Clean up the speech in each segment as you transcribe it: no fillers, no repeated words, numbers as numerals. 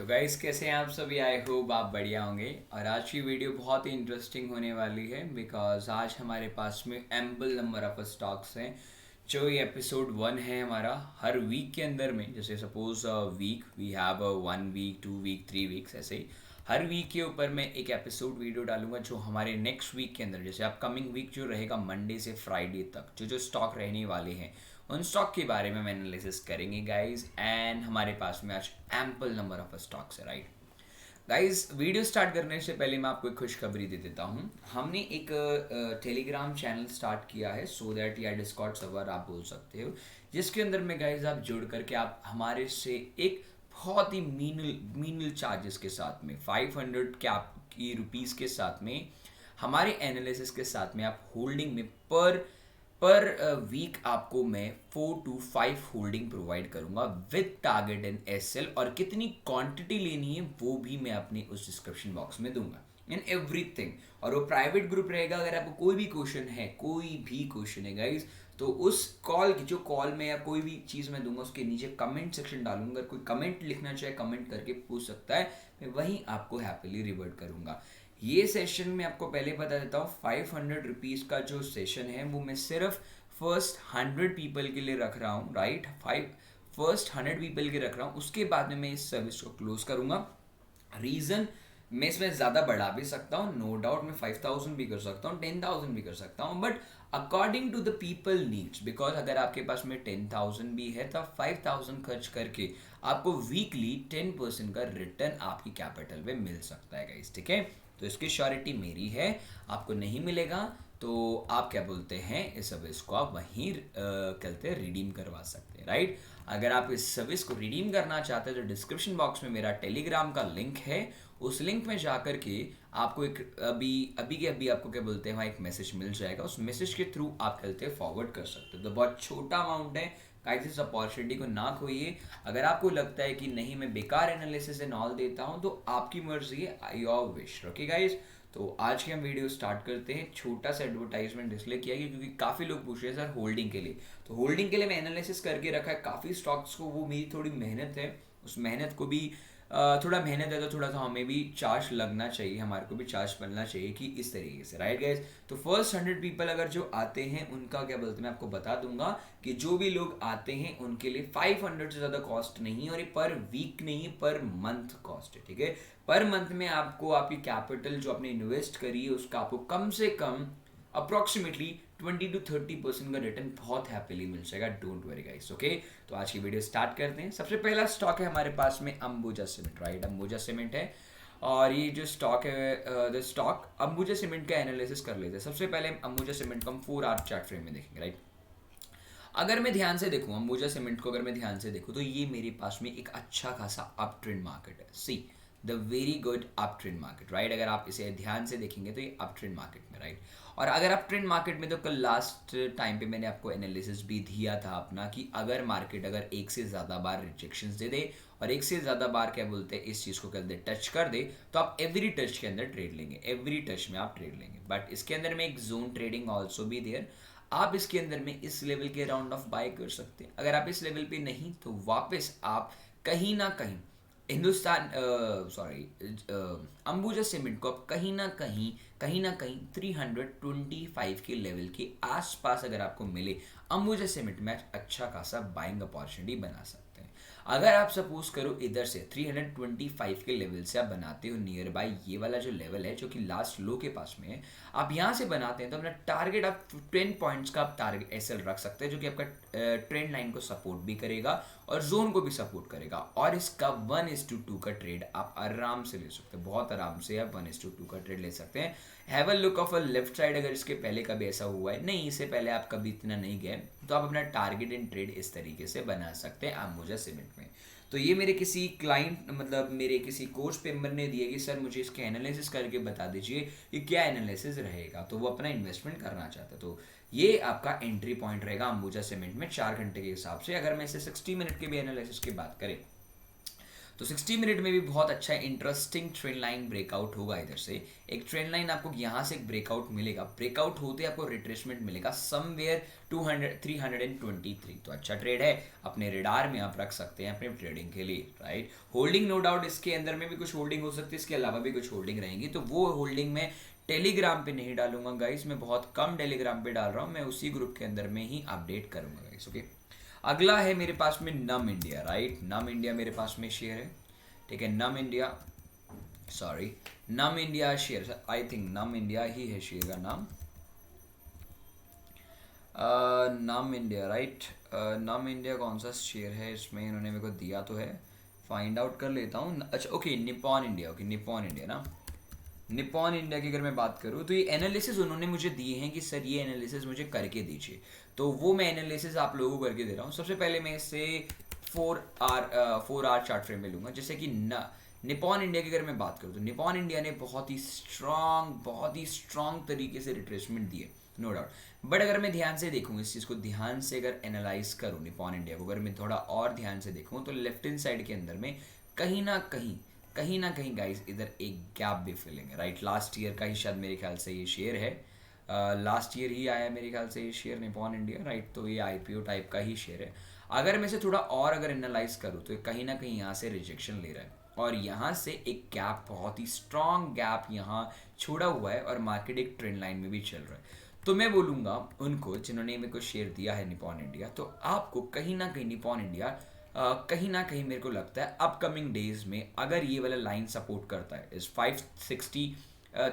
Guys कैसे हैं आप सभी। आई होप आप बढ़िया होंगे। और आज की वीडियो बहुत ही इंटरेस्टिंग होने वाली है बिकॉज आज हमारे पास में एम्पल नंबर ऑफ स्टॉक्स हैं। जो ये एपिसोड 1 है हमारा, हर वीक के अंदर में, जैसे suppose week we have 1 week 2 week 3 weeks, ऐसे ही हर वीक के ऊपर मैं एक एपिसोड वीडियो डालूंगा जो हमारे नेक्स्ट वीक के अंदर, जैसे अपकमिंग वीक जो रहेगा मंडे से फ्राइडे तक, जो जो स्टॉक रहने वाले हैं उन स्टॉक के बारे में हम एनालिसिस करेंगे गाइस। एंड हमारे पास में आज एम्पल नंबर ऑफ स्टॉक्स है, राइट गाइस। वीडियो स्टार्ट करने से पहले मैं आपको एक खुशखबरी दे देता हूँ। हमने एक टेलीग्राम चैनल स्टार्ट किया है, सो दैट, या डिस्कॉर्ड सर्वर आप बोल सकते हो, जिसके अंदर में गाइस आप जुड़ करके आप हमारे से एक बहुत ही मीनल चार्जेस के साथ में 500 कैप की रुपीज़ के साथ में, हमारे एनालिसिस के साथ में, आप होल्डिंग में पर वीक आपको मैं 4 to 5 होल्डिंग प्रोवाइड करूंगा विद टारगेट एंड एसएल, और कितनी क्वांटिटी लेनी है वो भी मैं अपने उस डिस्क्रिप्शन बॉक्स में दूंगा इन एवरीथिंग। और वो प्राइवेट ग्रुप रहेगा। अगर आपको कोई भी क्वेश्चन है, कोई भी क्वेश्चन है गाइज, तो उस कॉल की, जो कॉल में या कोई भी चीज़ मैं दूंगा उसके नीचे कमेंट सेक्शन डालूंगा। कोई कमेंट लिखना चाहे कमेंट करके पूछ सकता है, मैं वहीं आपको हैप्पीली रिवर्ट करूंगा। ये सेशन में आपको पहले बता देता हूँ, 500 रुपीज़ का जो सेशन है वो मैं सिर्फ फर्स्ट 100 पीपल के लिए रख रहा हूँ, राइट। फर्स्ट 100 पीपल के रख रहा हूँ, उसके बाद में मैं इस सर्विस को क्लोज करूँगा। रीज़न, मैं इसमें ज़्यादा बढ़ा भी सकता हूँ, नो डाउट। मैं 5000 भी कर सकता हूँ, 10,000 भी कर सकता हूँ, but according to the people needs. Because अगर आपके पास में 10,000 भी है तो 5,000 खर्च करके आपको वीकली 10% का रिटर्न आपकी कैपिटल में मिल सकता है गाइस, ठीक है। तो इसकी श्योरिटी मेरी है, आपको नहीं मिलेगा तो आप क्या बोलते हैं, इस सर्विस को आप वहीं कहते हैं रिडीम करवा सकते हैं, राइट। अगर आप इस सर्विस को रिडीम करना चाहते हैं तो डिस्क्रिप्शन बॉक्स में मेरा टेलीग्राम का लिंक है। उस लिंक में जा करके आपको एक अभी अभी के अभी आपको क्या बोलते हैं, वहाँ एक मैसेज मिल जाएगा। उस मैसेज के थ्रू आप कहते हैं फॉरवर्ड कर सकते हो। तो बहुत छोटा अमाउंट है गाइस, इस अपॉर्चुनिटी को ना खोइए। अगर आपको लगता है कि नहीं मैं बेकार एनालिसिस एंड ऑल देता हूं, तो आपकी मर्जी है, योर विश, ओके गाइस। तो आज की हम वीडियो स्टार्ट करते हैं। छोटा सा एडवर्टाइजमेंट इसलिए किया है क्योंकि काफ़ी लोग पूछ रहे हैं सर होल्डिंग के लिए। तो होल्डिंग के लिए मैं एनालिसिस करके रखा है काफ़ी स्टॉक्स को, वो मेरी थोड़ी मेहनत है। उस मेहनत को भी थोड़ा मेहनत है तो थोड़ा सा हमें भी चार्ज लगना चाहिए, हमारे को भी चार्ज बनना चाहिए कि इस तरीके से, राइट गाइज। तो फर्स्ट 100 पीपल अगर जो आते हैं उनका क्या बोलते हैं, मैं आपको बता दूंगा कि जो भी लोग आते हैं उनके लिए 500 से ज़्यादा कॉस्ट नहीं है, और ये पर वीक नहीं है, पर मंथ कॉस्ट है, ठीक है। पर मंथ में आपको आपकी कैपिटल जो आपने इन्वेस्ट करी है उसका आपको कम से कम अप्रोक्सीमेटली 20 to 30% का रिटर्न बहुत हैप्पीली मिल जाएगा। Don't worry guys, okay. तो आज की वीडियो स्टार्ट करते हैं। सबसे पहला स्टॉक है हमारे पास में Ambuja cement, right. Ambuja cement है, और ये जो स्टॉक है, द स्टॉक अंबुजा सीमेंट का एनालिसिस कर लेते हैं। सबसे पहले अंबुजा सीमेंट को हम 4 आवर चार्ट फ्रेम में देखेंगे, राइट। अगर मैं ध्यान से देखूँ अंबुजा सीमेंट को, अगर मैं ध्यान से देखूँ तो ये मेरे पास में एक अच्छा खासा अप ट्रेंड मार्केट है। See the very good up trend market, right. अगर आप इसे ध्यान से देखेंगे तो ये अप ट्रेंड मार्केट में, राइट। और अगर अप ट्रेंड मार्केट में, तो कल लास्ट टाइम पे मैंने आपको एनालिसिस भी दिया था अपना कि अगर मार्केट अगर एक से ज़्यादा बार रिजेक्शंस दे दे और एक से ज़्यादा बार क्या बोलते हैं इस चीज़ को कर दे, टच कर दे, तो आप एवरी टच के अंदर ट्रेड लेंगे, एवरी टच में आप ट्रेड लेंगे। बट इसके अंदर में एक जोन ट्रेडिंग ऑल्सो भी देयर। आप इसके अंदर में इस लेवल के राउंड ऑफ बाय कर सकते हैं। अगर आप इस लेवल पे नहीं, तो वापस आप कहीं ना कहीं हिंदुस्तान, सॉरी, अंबुजा सीमेंट को आप कहीं ना कहीं 325 के लेवल के आसपास अगर आपको मिले, अंबुजा सीमेंट में अच्छा खासा बाइंग अपॉर्चुनिटी बना सकते हैं। अगर आप सपोज करो इधर से 325 के लेवल से आप बनाते हो नियर बाय ये वाला जो लेवल है जो कि लास्ट लो के पास में है, आप यहाँ से बनाते हैं तो अपना टारगेट आप 10 पॉइंट्स का आप टारगेट एसएल रख सकते हैं, जो कि आपका ट्रेंड लाइन को सपोर्ट भी करेगा और जोन को भी सपोर्ट करेगा। और इसका 1:2 का ट्रेड आप आराम से ले सकते हैं, बहुत आराम से आप 1:2 का ट्रेड ले सकते हैं। Have a look of a left side, अगर इसके पहले कभी ऐसा हुआ है, नहीं इससे पहले आप कभी इतना नहीं गए, तो आप अपना टारगेट एंड ट्रेड इस तरीके से बना सकते हैं अंबुजा सीमेंट में। तो ये मेरे किसी क्लाइंट, मतलब मेरे किसी कोच मेंबर ने दिया कि सर मुझे इसके एनालिसिस करके बता दीजिए कि क्या एनालिसिस रहेगा, तो वो अपना इन्वेस्टमेंट करना चाहता है। तो ये आपका एंट्री पॉइंट रहेगा अंबुजा सीमेंट में 4 घंटे के हिसाब से। अगर मैं इसे 60 मिनट के भी एनालिसिस की बात करें तो 60 मिनट में भी बहुत अच्छा इंटरेस्टिंग ट्रेंड लाइन ब्रेकआउट होगा। इधर से एक ट्रेंड लाइन आपको यहाँ से एक ब्रेकआउट मिलेगा, ब्रेकआउट होते आपको रिट्रेसमेंट मिलेगा समवेयर 200 323। तो अच्छा ट्रेड है, अपने रेडार में आप रख सकते हैं अपने ट्रेडिंग के लिए, राइट। होल्डिंग नो डाउट इसके अंदर में भी कुछ होल्डिंग हो सकती है, इसके अलावा भी कुछ होल्डिंग रहेंगी, तो वो होल्डिंग में टेलीग्राम पे नहीं डालूंगा गाइस, मैं बहुत कम टेलीग्राम पे डाल रहा हूँ, मैं उसी ग्रुप के अंदर में ही अपडेट करूंगा गाइस, ओके। अगला है मेरे पास में NAM India, right. NAM India मेरे पास में शेयर है, ठीक है। NAM India, sorry, NAM India share, I think NAM India ही है शेयर का नाम, NAM India, right. NAM India कौन सा शेयर है इसमें, इन्होंने मेरे को दिया तो है, फाइंड आउट कर लेता हूँ। अच्छा okay, Nippon India, okay Nippon India ना। निपॉन इंडिया की अगर मैं बात करूँ तो ये एनालिसिस उन्होंने मुझे दिए हैं कि सर ये एनालिसिस मुझे करके दीजिए, तो वो मैं एनालिसिस आप लोगों को करके दे रहा हूँ। सबसे पहले मैं इससे 4 आर चार्ट फ्रेम में लूँगा, जैसे कि निपॉन इंडिया की अगर मैं बात करूँ तो निपॉन इंडिया ने बहुत ही स्ट्रांग तरीके से रिट्रेसमेंट दिए, नो डाउट। बट अगर मैं ध्यान से देखूँ इस चीज़ को, ध्यान से अगर एनालाइज करूँ निपॉन इंडिया को, अगर मैं थोड़ा और ध्यान से देखूँ तो लेफ्ट हैंड साइड के अंदर में कहीं ना कहीं गाइस इधर एक गैप भी फिलिंग है, राइट। लास्ट ईयर का ही शायद मेरे ख्याल से ये शेयर है, लास्ट ईयर ही आया मेरे ख्याल से ये शेयर निपॉन इंडिया, राइट। तो ये आईपीओ टाइप का ही शेयर है। अगर मैं इसे थोड़ा और अगर एनालाइज करूँ तो कहीं ना कहीं यहाँ से रिजेक्शन ले रहा है, और यहाँ से एक गैप, बहुत ही स्ट्रॉन्ग गैप यहाँ छोड़ा हुआ है, और मार्केट एक ट्रेंड लाइन में भी चल रहा है। तो मैं बोलूँगा उनको जिन्होंने मेरे को शेयर दिया है निपॉन इंडिया, तो आपको कहीं ना कहीं निपॉन इंडिया कहीं ना कहीं मेरे को लगता है अपकमिंग डेज में अगर ये वाला लाइन सपोर्ट करता है इस 560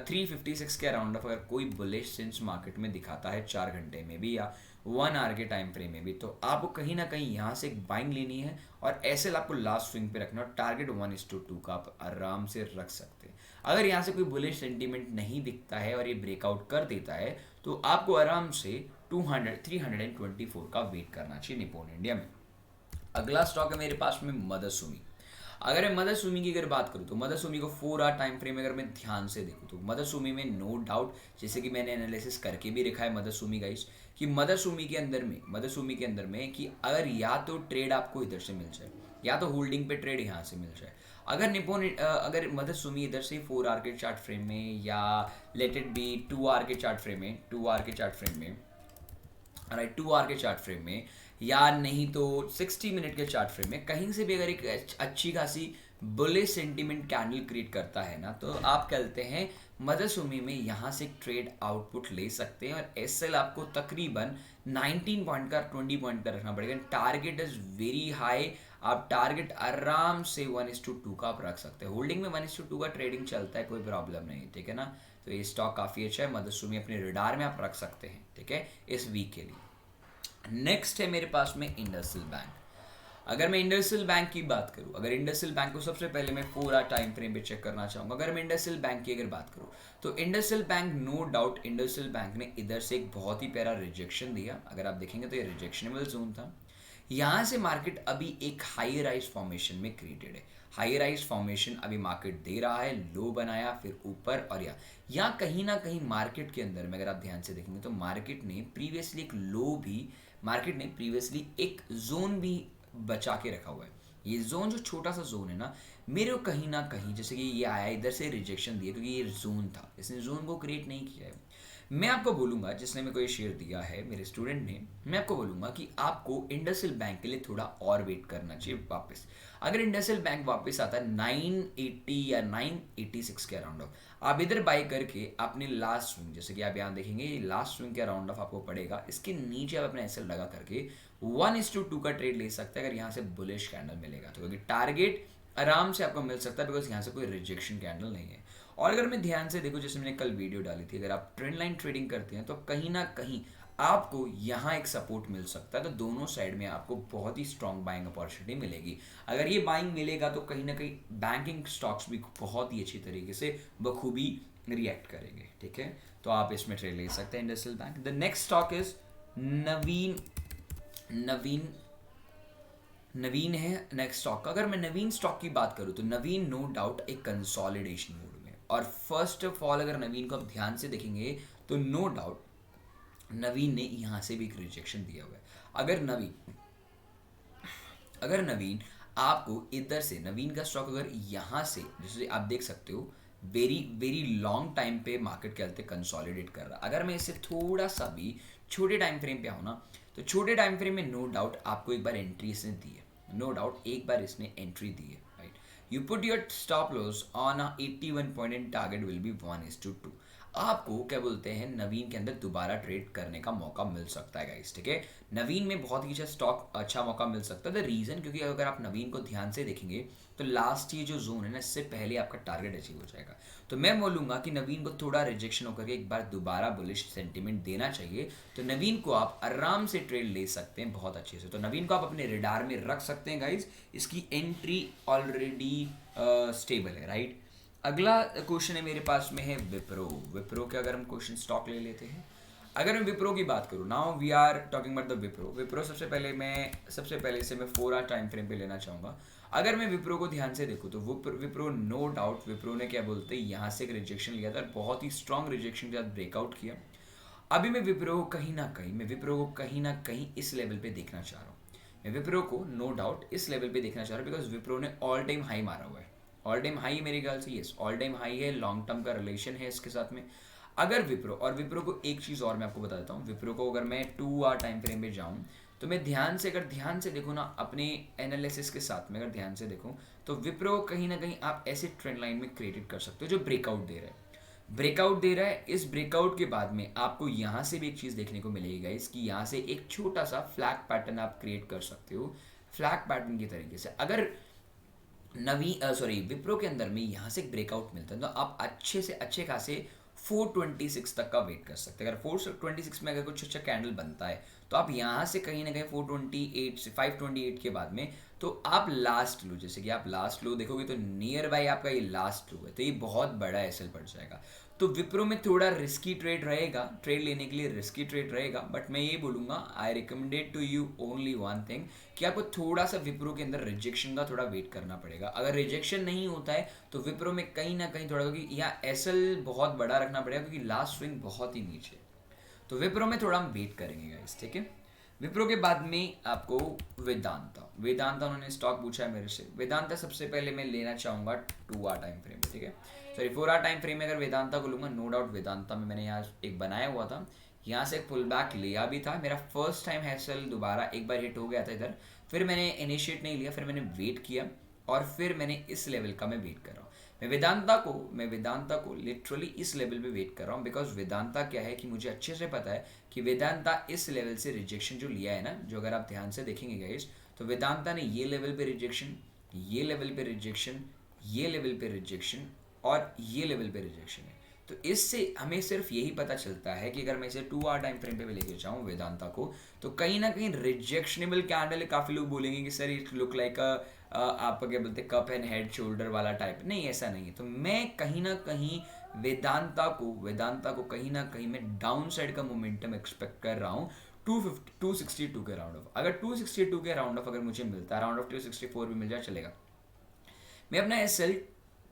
356 के अराउंड ऑफ, अगर कोई बुलिश सेंस मार्केट में दिखाता है 4 घंटे में भी या 1 आवर के टाइम फ्रेम में भी, तो आपको कहीं ना कहीं यहाँ से एक बाइंग लेनी है, और ऐसे आपको लास्ट स्विंग पे रखना, और टारगेट 1:2 का आप आराम से रख सकते हैं। अगर यहाँ से कोई बुलिश सेंटीमेंट नहीं दिखता है और ये ब्रेकआउट कर देता है, तो आपको आराम से 324 का वेट करना चाहिए निपॉन इंडिया में। अगला स्टॉक है मेरे पास में मदरसुमी। अगर मैं मदरसुमी की अगर बात करूँ तो मदरसुमी को 4 आवर टाइम फ्रेम में अगर मैं ध्यान से देखूँ तो मदरसुमी में नो डाउट, जैसे कि मैंने एनालिसिस करके भी रखा है मदरसुमी गाइस, कि मदरसुमी के अंदर में कि अगर या तो ट्रेड आपको इधर से मिल जाए या तो होल्डिंग पे ट्रेड यहाँ से मिल जाए। अगर मदरसुमी इधर से 4 आवर के चार्ट फ्रेम में, या लेट इट बी 2 आवर के चार्ट फ्रेम में, 2 आवर के चार्ट फ्रेम में, या नहीं तो 60 मिनट के चार्ट फ्रेम में, कहीं से भी अगर एक अच्छी खासी बुलिश सेंटीमेंट कैंडल क्रिएट करता है ना, तो आप कहते हैं मदरसुमी में यहाँ से एक ट्रेड आउटपुट ले सकते हैं, और एसएल आपको तकरीबन 19 पॉइंट का 20 पॉइंट का रखना पड़ेगा। टारगेट इज वेरी हाई, आप टारगेट आराम से 1:2 का आप रख सकते हैं। होल्डिंग में 1:2 का ट्रेडिंग चलता है, कोई प्रॉब्लम नहीं, ठीक है ना। तो ये स्टॉक काफ़ी अच्छा है, मदरसुमी अपने रडार में आप रख सकते हैं, ठीक है, इस वीक के लिए। नेक्स्ट है मेरे पास में इंडसइंड बैंक। अगर मैं इंडसइंड बैंक की बात करूं, अगर इंडसइंड बैंक को सबसे पहले मैं 4 आवर टाइम फ्रेम पे चेक करना चाहूँगा। अगर मैं इंडसइंड बैंक की अगर बात करूं तो IndusInd bank, no doubt IndusInd bank ने इधर से एक बहुत ही प्यारा रिजेक्शन दिया। अगर आप देखेंगे तो ये रिजेक्शनेबल जोन था, यहाँ से मार्केट अभी एक हाई राइज फॉर्मेशन में क्रिएटेड है। हाई राइज फॉर्मेशन अभी मार्केट दे रहा है, लो बनाया फिर ऊपर, और यहाँ कहीं ना कहीं मार्केट के अंदर में अगर आप ध्यान से देखेंगे तो मार्केट ने प्रीवियसली एक जोन भी बचा के रखा हुआ है। ये जोन जो छोटा सा जोन है ना, मेरे को कहीं ना कहीं जैसे कि ये आया इधर से रिजेक्शन दिया, क्योंकि ये जोन था, इसने जोन को क्रिएट नहीं किया है। मैं आपको बोलूँगा, जिसने मेरे को ये शेयर दिया है मेरे स्टूडेंट ने, मैं आपको बोलूँगा कि आपको इंडसइंड बैंक के लिए थोड़ा और वेट करना चाहिए वापस। अगर इंडसइंड बैंक वापस आता है 980 या 986 के अराउंड ऑफ, आप इधर बाई करके अपने लास्ट स्विंग, जैसे कि आप यहाँ देखेंगे लास्ट स्विंग के अराउंड ऑफ आपको पड़ेगा, इसके नीचे आप अपना एसएल लगा करके 1:2 का ट्रेड ले सकते हैं अगर यहाँ से बुलिश कैंडल मिलेगा तो, क्योंकि टारगेट आराम से आपको मिल सकता है, बिकॉज यहाँ से कोई रिजेक्शन कैंडल नहीं है। और अगर मैं ध्यान से देखूँ, जैसे मैंने कल वीडियो डाली थी, अगर आप ट्रेंड लाइन ट्रेडिंग करते हैं तो कहीं ना कहीं आपको यहाँ एक सपोर्ट मिल सकता है, तो दोनों साइड में आपको बहुत ही स्ट्रॉन्ग बाइंग अपॉर्चुनिटी मिलेगी। अगर ये बाइंग मिलेगा तो कहीं ना कहीं बैंकिंग स्टॉक्स भी बहुत ही अच्छी तरीके से बखूबी रिएक्ट करेंगे, ठीक है। तो आप इसमें ट्रेड ले सकते हैं IndusInd bank. The next stock is Navin है नेक्स्ट स्टॉक। अगर मैं नवीन स्टॉक की बात करूं तो नवीन नो डाउट एक कंसोलिडेशन मोड में, और फर्स्ट ऑफ ऑल अगर नवीन को आप ध्यान से देखेंगे तो नो डाउट नवीन ने यहाँ से भी एक रिजेक्शन दिया हुआ है। अगर नवीन आपको इधर से नवीन का स्टॉक अगर यहाँ से, जैसे आप देख सकते हो, वेरी वेरी लॉन्ग टाइम पे मार्केट के चलते कंसोलिडेट कर रहा। अगर मैं इससे थोड़ा सा भी छोटे टाइम फ्रेम पे आऊँ ना, तो छोटे टाइम फ्रेम में नो डाउट आपको एक बार एंट्री इसने दी है, नो डाउट एक बार इसने एंट्री दी है, right. You put your stop loss on a 81 point and target will B 1:2। आपको क्या बोलते हैं, नवीन के अंदर दोबारा ट्रेड करने का मौका मिल सकता है गाइस, ठीक है। नवीन में बहुत ही अच्छा स्टॉक, अच्छा मौका मिल सकता है। द रीज़न, क्योंकि अगर आप नवीन को ध्यान से देखेंगे तो लास्ट ये जो जोन है ना, इससे पहले आपका टारगेट अचीव हो जाएगा। तो मैं बोलूँगा कि नवीन को थोड़ा रिजेक्शन होकर के एक बार दोबारा बुलिश सेंटिमेंट देना चाहिए, तो नवीन को आप आराम से ट्रेड ले सकते हैं बहुत अच्छे से। तो नवीन को आप अपने रेडार में रख सकते हैं गाइज, इसकी एंट्री ऑलरेडी स्टेबल है, राइट। अगला क्वेश्चन है मेरे पास में है विप्रो। विप्रो के अगर हम क्वेश्चन स्टॉक ले लेते हैं, अगर मैं विप्रो की बात करूँ, now we are talking about the Wipro. Wipro सबसे पहले इसे मैं 4 आवर टाइम फ्रेम पे लेना चाहूँगा। अगर मैं विप्रो को ध्यान से देखूँ तो विप्रो नो डाउट, विप्रो ने क्या बोलते हैं यहाँ से एक रिजेक्शन लिया था, बहुत ही स्ट्रॉन्ग रिजेक्शन के साथ ब्रेकआउट किया। अभी मैं विप्रो को कहीं ना कहीं इस लेवल पे देखना चाह रहा हूँ। मैं विप्रो को नो डाउट इस लेवल पे देखना चाह रहा हूँ, बिकॉज विप्रो ने ऑल टाइम हाई मारा हुआ है। ऑल टाइम हाई मेरे ख्याल से, यस, ऑल टाइम हाई है, लॉन्ग टर्म का रिलेशन है इसके साथ में। अगर विप्रो को एक चीज़ और मैं आपको बता देता हूँ, विप्रो को अगर मैं 2 आवर टाइम फ्रेम पे जाऊँ तो मैं ध्यान से देखूँ ना, अपने एनालिसिस के साथ में अगर ध्यान से देखूँ तो विप्रो कहीं ना कहीं आप ऐसे ट्रेंड लाइन में क्रिएट कर सकते हो जो ब्रेकआउट दे रहा है। इस ब्रेकआउट के बाद में आपको यहाँ से भी एक चीज़ देखने को मिलेगी इसकी, यहाँ से एक छोटा सा फ्लैग पैटर्न आप क्रिएट कर सकते हो। फ्लैग पैटर्न की तरीके से अगर विप्रो के अंदर में यहाँ से एक ब्रेकआउट मिलता है तो आप अच्छे खासे 426 तक का वेट कर सकते हैं। अगर 426 में अगर कुछ अच्छा कैंडल बनता है तो आप यहाँ से कहीं ना कहीं 428 से 528 के बाद में तो आप लास्ट लो, जैसे कि आप लास्ट लो देखोगे तो नियर बाय आपका ये लास्ट लो है, तो ये बहुत बड़ा एसएल पड़ जाएगा। तो विप्रो में थोड़ा रिस्की ट्रेड लेने के लिए रिस्की ट्रेड रहेगा, बट मैं ये बोलूँगा, I recommended to you only one thing, कि आपको थोड़ा सा विप्रो के अंदर रिजेक्शन का थोड़ा वेट करना पड़ेगा। अगर रिजेक्शन नहीं होता है तो विप्रो में कहीं ना कहीं थोड़ा, क्योंकि यहाँ एसएल बहुत बड़ा रखना पड़ेगा क्योंकि लास्ट स्विंग बहुत ही नीचे, तो विप्रो में थोड़ा हम वेट करेंगे गाइस, ठीक है। विप्रो के बाद में आपको वेदांता उन्होंने स्टॉक पूछा है मेरे से। वेदांता सबसे पहले मैं लेना चाहूँगा 2 आवर टाइम फ्रेम में, ठीक है, सॉरी 4 आवर टाइम फ्रेम में अगर वेदांता को लूँगा, नो डाउट वेदांता में मैंने यहाँ एक बनाया हुआ था, यहाँ से एक पुल बैक लिया भी था। मेरा फर्स्ट टाइम हैसल दोबारा एक बार हिट हो गया था इधर, फिर मैंने इनिशिएट नहीं लिया, फिर मैंने वेट किया और फिर मैंने इस लेवल का मैं वेट कर रहा हूँ। मैं वेदांता को लिटरली इस लेवल पे वेट कर रहा हूँ, बिकॉज वेदांता क्या है कि मुझे अच्छे से पता है कि वेदांता इस लेवल से रिजेक्शन जो लिया है ना, जो अगर आप ध्यान से देखेंगे गाइस, तो वेदांता ने ये लेवल पे रिजेक्शन, ये लेवल पे रिजेक्शन, ये लेवल पे रिजेक्शन और ये लेवल पे रिजेक्शन है। तो इससे हमें सिर्फ यही पता चलता है कि अगर मैं इसे 2 आवर टाइम फ्रेम पे लेके जाऊँ वेदांता को, तो कहीं ना कहीं रिजेक्शनेबल कैंडल है। काफ़ी लोग बोलेंगे कि सर इट लुक लाइक आप क्या बोलते हैं, कप एंड हेड शोल्डर वाला टाइप। नहीं, ऐसा नहीं है। तो मैं कहीं ना कहीं वेदांता को कहीं ना कहीं मैं डाउन साइड का मोमेंटम एक्सपेक्ट कर रहा हूँ 262 के राउंड ऑफ। अगर 262 के राउंड ऑफ अगर मुझे मिलता है, राउंड ऑफ 264 भी मिल जाए चलेगा। मैं अपना एसएल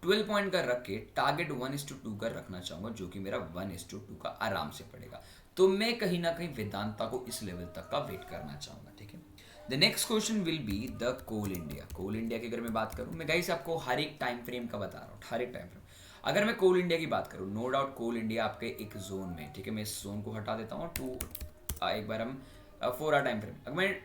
12 पॉइंट का रख के टारगेट 1:2 का रखना चाहूँगा, जो कि मेरा 1:2 का आराम से पड़ेगा। तो मैं कहीं ना कहीं वेदांता को इस लेवल तक का वेट करना चाहूँगा, ठीक है। The next question will be the Coal India की अगर मैं बात करूँ, मैं गाइस आपको हर एक टाइम फ्रेम का बता रहा हूँ, हर एक टाइम फ्रेम। अगर मैं कोल इंडिया की बात करूँ, नो डाउट कोल इंडिया आपके एक जोन में, ठीक है, मैं इस जोन को हटा देता हूँ। एक बार हम 4 आवर टाइम फ्रेम, अगर मैं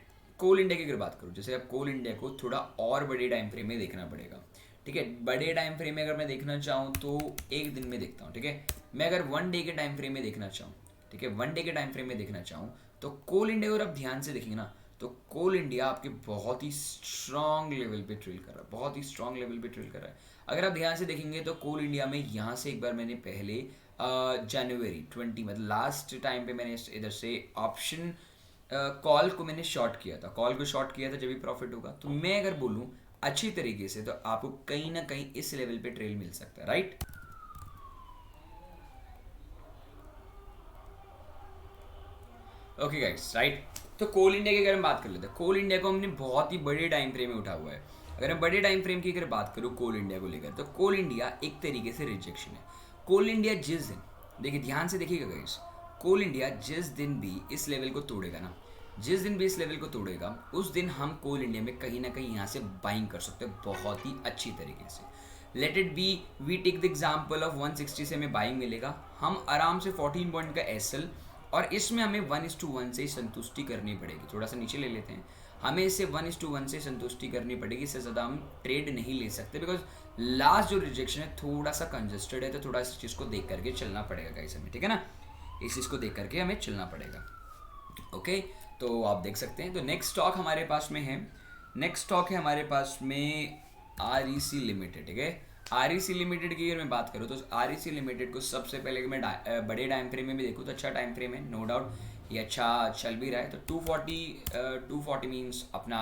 कोल इंडिया की अगर बात करूँ, जैसे अब कोल इंडिया को थोड़ा और बड़े टाइम फ्रेम में देखना पड़ेगा, ठीक है। बड़े टाइम फ्रेम में अगर मैं देखना चाहूँ तो एक दिन में देखता हूँ, ठीक है। मैं अगर 1 डे के टाइम फ्रेम में देखना चाहूँ, ठीक है, 1 डे के टाइम फ्रेम में देखना चाहूँ तो कोल इंडिया को आप ध्यान से देखेंगे ना, तो कोल इंडिया आपके बहुत ही स्ट्रॉन्ग लेवल पे ट्रेल कर रहा है, बहुत ही स्ट्रॉन्ग लेवल पे ट्रेल कर रहा है। अगर आप ध्यान से देखेंगे तो कोल इंडिया में यहाँ से एक बार मैंने पहले जनवरी 20 मतलब लास्ट टाइम पे मैंने इधर से ऑप्शन कॉल को मैंने शॉर्ट किया था, जब भी प्रॉफिट होगा। तो मैं अगर बोलूँ अच्छी तरीके से तो आपको कहीं ना कहीं इस लेवल पे ट्रेल मिल सकता है, राइट। Okay guys, right. तो कोल इंडिया की अगर हम बात कर लेते हैं, कोल इंडिया को हमने बहुत ही बड़े टाइम फ्रेम में उठा हुआ है। अगर मैं बड़े टाइम फ्रेम की अगर बात करूँ कोल इंडिया को लेकर, तो कोल इंडिया एक तरीके से रिजेक्शन है। कोल इंडिया जिस दिन, देखिए ध्यान से देखिएगा गाइस, कोल इंडिया जिस दिन भी इस लेवल को तोड़ेगा ना, जिस दिन भी इस लेवल को तोड़ेगा उस दिन हम कोल इंडिया में कहीं ना कहीं यहाँ से बाइंग कर सकते हैं बहुत ही अच्छी तरीके से। Let it be, we take the example of 160 से हमें बाइंग मिलेगा, हम आराम से 14 पॉइंट का एसएल, और इसमें हमें 1:1 से ही संतुष्टि करनी पड़ेगी। थोड़ा सा नीचे ले लेते हैं, हमें इसे 1:1 से संतुष्टि करनी पड़ेगी, इससे ज़्यादा हम ट्रेड नहीं ले सकते, बिकॉज लास्ट जो रिजेक्शन है थोड़ा सा कंजस्टेड है, तो थोड़ा इस चीज़ को देख करके चलना पड़ेगा गाइस हमें, ठीक है ना, इस चीज़ को देख करके हमें चलना पड़ेगा। ओके, तो आप देख सकते हैं। तो नेक्स्ट स्टॉक हमारे पास में है, नेक्स्ट स्टॉक है हमारे पास में REC लिमिटेड, ठीक है। REC लिमिटेड की अगर मैं बात करूँ तो REC लिमिटेड को सबसे पहले मैं बड़े टाइम फ्रेम में भी देखूँ तो अच्छा टाइम फ्रेम है, नो डाउट ये अच्छा चल भी रहा है। तो 240 मीन्स अपना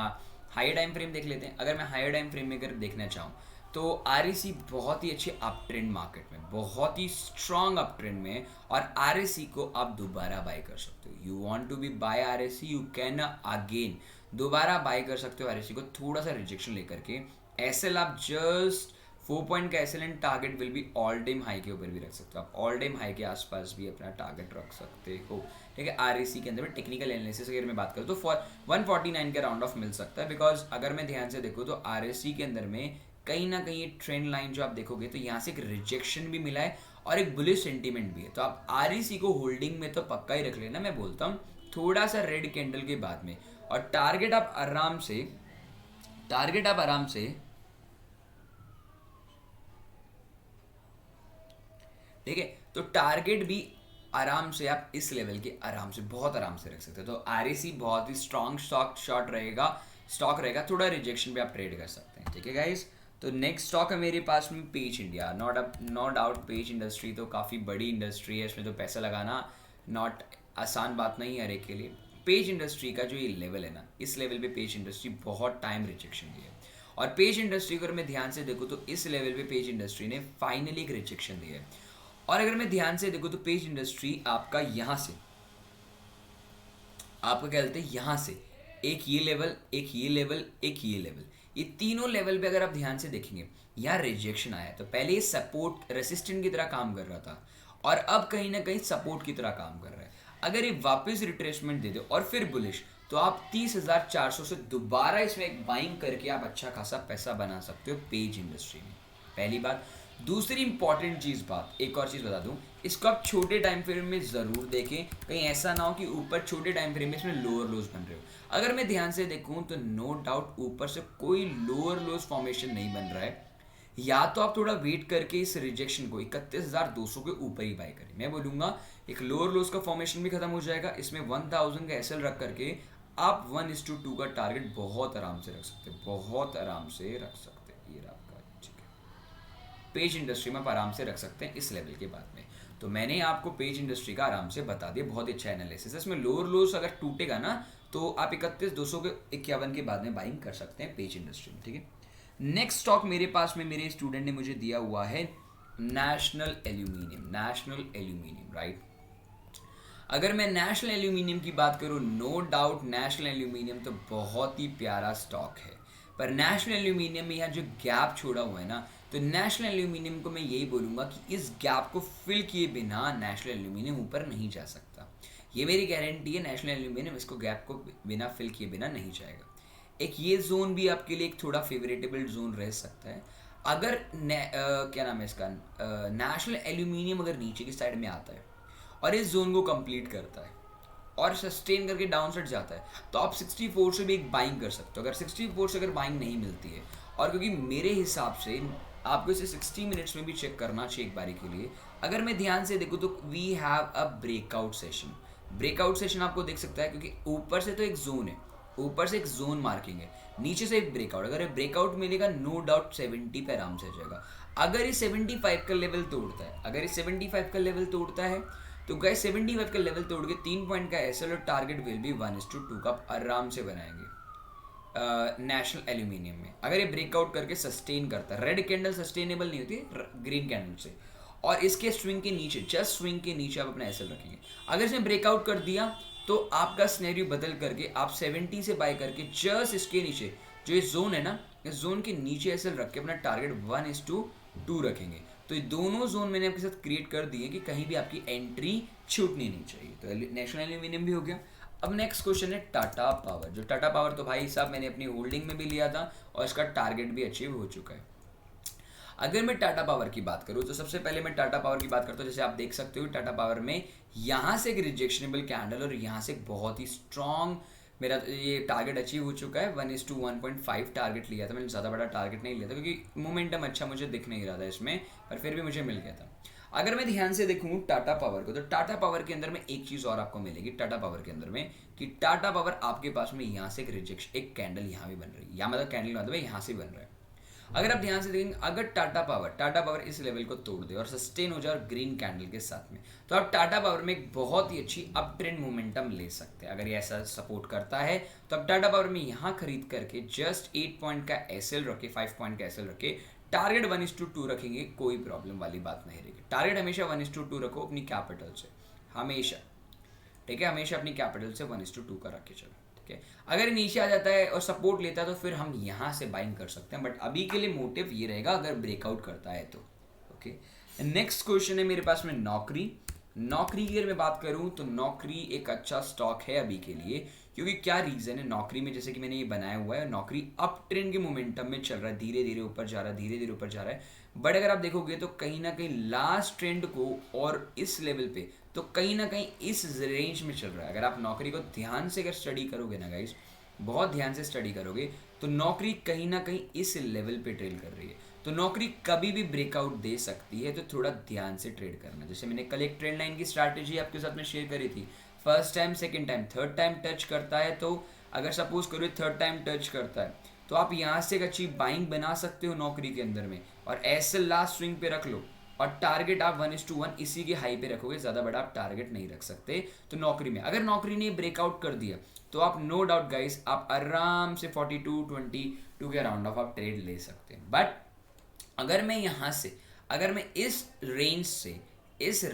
हायर टाइम फ्रेम देख लेते हैं। अगर मैं हायर टाइम फ्रेम में अगर देखना चाहूँ तो REC बहुत ही अच्छे अप ट्रेंड मार्केट में, बहुत ही स्ट्रॉन्ग अप ट्रेंड में, और REC को आप दोबारा बाय कर सकते हो। You want to be buy REC, you can again दोबारा बाय कर सकते हो REC को, थोड़ा सा रिजेक्शन लेकर के। एसएल आप जस्ट 4 पॉइंट का SL and target will be all time high के ऊपर भी रख सकते हो, आप ऑल टाइम हाई के आसपास भी अपना टारगेट रख सकते हो, ठीक है। REC के अंदर में टेक्निकल एनालिसिस अगर मैं बात करूँ तो फॉर 149 का राउंड ऑफ मिल सकता है, बिकॉज अगर मैं ध्यान से देखूँ तो REC के अंदर में कहीं ना कहीं ट्रेंड लाइन जो आप देखोगे तो यहाँ से एक रिजेक्शन भी मिला है और एक बुलिश सेंटीमेंट भी है। तो आप REC को होल्डिंग में तो पक्का ही रख लेना, मैं बोलता हूँ थोड़ा सा रेड कैंडल के बाद में, और टारगेट आप आराम से ठीक है, तो टारगेट भी आराम से आप इस लेवल के आराम से बहुत आराम से रख सकते हो। तो REC बहुत ही स्ट्रॉन्ग स्टॉक रहेगा, थोड़ा रिजेक्शन पे आप ट्रेड कर सकते हैं, ठीक है गाइस। तो नेक्स्ट स्टॉक है मेरे पास में Page India, no doubt Page industry तो काफ़ी बड़ी इंडस्ट्री है, इसमें तो पैसा लगाना नॉट आसान बात नहीं है हर एक के लिए। पेज इंडस्ट्री का जो ये लेवल है ना, इस लेवल पे पेज इंडस्ट्री बहुत टाइम रिजेक्शन दी है, और पेज इंडस्ट्री को अगर मैं ध्यान से देखूँ तो इस लेवल पे पेज इंडस्ट्री ने फाइनली एक रिजेक्शन दी है। और अगर मैं ध्यान से देखूँ तो पेज इंडस्ट्री आपका यहाँ से, आपका क्या कहते हैं, यहाँ से एक ये लेवल, एक ये लेवल, एक ये लेवल, ये तीनों लेवल पे अगर आप ध्यान से देखेंगे यहाँ रिजेक्शन आया। तो पहले ये सपोर्ट रेसिस्टेंट की तरह काम कर रहा था और अब कहीं ना कहीं सपोर्ट की तरह काम कर रहा है। अगर ये वापस रिट्रेसमेंट दे दो और फिर बुलिश, तो आप 30,400 से दोबारा इसमें एक बाइंग करके आप अच्छा खासा पैसा बना सकते हो पेज इंडस्ट्री में, पहली बात। दूसरी इंपॉर्टेंट चीज़ बात, एक और चीज़ बता दूं, इसको आप छोटे टाइम फ्रेम में ज़रूर देखें, कहीं ऐसा ना हो कि ऊपर छोटे टाइम फ्रेम में इसमें लोअर लोज बन रहे हो। अगर मैं ध्यान से देखूं तो नो डाउट ऊपर से कोई लोअर लोज फॉर्मेशन नहीं बन रहा है, या तो आप थोड़ा वेट करके इस रिजेक्शन को 31,200 के ऊपर ही बाय करें। मैं बोलूँगा एक लोअर लोज का फॉर्मेशन भी खत्म हो जाएगा, इसमें 1000 का एसएल रख करके आप 1:2 का टारगेट बहुत आराम से रख सकते हैं, बहुत आराम से रख सकते हैं। ये आपका ठीक है, पेज इंडस्ट्री में आप आराम से रख सकते हैं इस लेवल के बाद में। तो मैंने आपको पेज इंडस्ट्री का आराम से बता दिया, बहुत अच्छा एनालिसिस है। इसमें लोअर लोज अगर टूटेगा ना तो आप 31,200 के 51 के बाद में बाइंग कर सकते हैं पेज इंडस्ट्री में, ठीक है। नेक्स्ट स्टॉक मेरे पास में मेरे स्टूडेंट ने मुझे दिया हुआ है नेशनल एल्यूमिनियम, राइट। अगर मैं नेशनल एल्यूमिनियम की बात करूँ, नो डाउट नेशनल एल्यूमिनियम तो बहुत ही प्यारा स्टॉक है, पर नेशनल एल्यूमिनियम में यहाँ जो गैप छोड़ा हुआ है ना, तो नेशनल एल्यूमिनियम को मैं यही बोलूँगा कि इस गैप को फिल किए बिना नेशनल एल्यूमिनियम ऊपर नहीं जा सकता। ये मेरी गारंटी है, नेशनल एल्यूमिनियम इसको गैप को बिना फिल किए बिना नहीं जाएगा। एक ये जोन भी आपके लिए एक थोड़ा फेवरेटेबल जोन रह सकता है। अगर क्या नाम है इसका, नेशनल एल्यूमिनियम अगर नीचे की साइड में आता है और इस जोन को कंप्लीट करता है और सस्टेन करके डाउन साइड जाता है, तो आप 64 से भी एक बाइंग कर सकते हो। अगर 64 से अगर बाइंग नहीं मिलती है, और क्योंकि मेरे हिसाब से आपको इसे 60 मिनट्स में भी चेक करना चाहिए एक बारी के लिए। अगर मैं ध्यान से देखूँ तो we have a breakout session आपको देख सकता है, क्योंकि ऊपर से तो एक जोन है, ऊपर से एक जोन मार्किंग है, नीचे से एक ब्रेकआउट। अगर ये ब्रेकआउट मिलेगा नो डाउट 70 पे आराम से जाएगा। अगर ये 75 का लेवल तोड़ता है, तो गाइस 75 का लेवल तोड़ के 3 पॉइंट का एसएल और टारगेट विल बी 1:2 का आराम से बनाएंगे नेशनल एल्यूमिनियम में। अगर ये ब्रेकआउट करके सस्टेन करता है, रेड कैंडल सस्टेनेबल नहीं होती ग्रीन कैंडल से, और इसके स्विंग के नीचे, जस्ट स्विंग के नीचे आप अपना एसएल रखेंगे। अगर इसने ब्रेकआउट कर दिया तो आपका स्नेरियो बदल करके आप 70 से बाय करके जस्ट इसके नीचे जो ये जोन है ना, इस जोन के नीचे एसएल रख के अपना टारगेट 1:2 रखेंगे। तो ये दोनों जोन मैंने आपके साथ क्रिएट कर दिए कि कहीं भी आपकी एंट्री छूटनी नहीं चाहिए। तो नेशनल एल्यूमिनियम भी हो गया। अब नेक्स्ट क्वेश्चन है टाटा पावर। जो टाटा पावर तो भाई साहब मैंने अपनी होल्डिंग में भी लिया था और इसका टारगेट भी अचीव हो चुका है। अगर मैं टाटा पावर की बात करूं तो सबसे पहले मैं टाटा पावर की बात करता हूं। जैसे आप देख सकते हो टाटा पावर में यहाँ से एक रिजेक्शनेबल कैंडल और यहाँ से एक बहुत ही स्ट्रॉन्ग मेरा ये टारगेट अचीव हो चुका है। 1:1.5 टारगेट लिया था मैंने, ज़्यादा बड़ा टारगेट नहीं लिया था क्योंकि मोमेंटम अच्छा मुझे दिख नहीं रहा था इसमें, पर फिर भी मुझे मिल गया था। अगर मैं ध्यान से देखूँ टाटा पावर को, तो टाटा पावर के अंदर में एक चीज़ और आपको मिलेगी टाटा पावर के अंदर में, कि टाटा पावर आपके पास में यहाँ से एक रिजेक्शन, एक कैंडल यहाँ भी बन रही है, या मतलब कैंडल मतलब यहाँ से बन रहा है। अगर आप ध्यान से देखेंगे, अगर टाटा पावर इस लेवल को तोड़ दे और सस्टेन हो जाए और ग्रीन कैंडल के साथ में, तो आप टाटा पावर में एक बहुत ही अच्छी अप ट्रेंड मोमेंटम ले सकते हैं। अगर ये ऐसा सपोर्ट करता है तो आप टाटा पावर में यहाँ खरीद करके जस्ट 8 पॉइंट का एसएल रखे, 5 पॉइंट का एसएल रखे, टारगेट 1:2 रखेंगे, कोई प्रॉब्लम वाली बात नहीं रहेगी। टारगेट हमेशा 1:2 रखो अपनी कैपिटल से, हमेशा, ठीक है, हमेशा अपनी कैपिटल से 1:2 का रख के चलो, ठीक है। अगर नीचे आ जाता है और सपोर्ट लेता है तो फिर हम यहाँ से बाइंग कर सकते हैं, बट अभी के लिए मोटिव ये रहेगा अगर ब्रेकआउट करता है तो, ओके। नेक्स्ट क्वेश्चन है मेरे पास में नौकरी। नौकरी की अगर मैं बात करूं तो नौकरी एक अच्छा स्टॉक है अभी के लिए, क्योंकि क्या रीज़न है नौकरी में, जैसे कि मैंने ये बनाया हुआ है, नौकरी अप ट्रेंड के मोमेंटम में चल रहा है, धीरे धीरे ऊपर जा रहा है, धीरे धीरे ऊपर जा रहा है। बट अगर आप देखोगे तो कहीं ना कहीं लास्ट ट्रेंड को और इस लेवल पे तो कहीं ना कहीं इस रेंज में चल रहा है। अगर आप नौकरी को ध्यान से अगर स्टडी करोगे ना गाइस, बहुत ध्यान से स्टडी करोगे, तो नौकरी कहीं ना कहीं इस लेवल पे ट्रेड कर रही है। तो नौकरी कभी भी ब्रेकआउट दे सकती है, तो थोड़ा ध्यान से ट्रेड करना। जैसे मैंने कल एक ट्रेंड लाइन की स्ट्रैटेजी आपके साथ में शेयर करी थी, first time, second time, third time touch करता है, तो अगर सपोज करो थर्ड टाइम टच करता है तो आप यहाँ से एक अच्छी बाइंग बना सकते हो नौकरी के अंदर में, और ऐसे लास्ट स्विंग पे रख लो और टारगेट आप 1:1 इसी के हाई पे रखोगे, ज़्यादा बड़ा आप टारगेट नहीं रख सकते। तो नौकरी में अगर नौकरी ने ब्रेकआउट कर दिया तो आप नो डाउट गाइस आप आराम से 42-22 के अराउंड ऑफ आप ट्रेड ले सकते हैं। बट अगर मैं यहाँ से, अगर मैं इस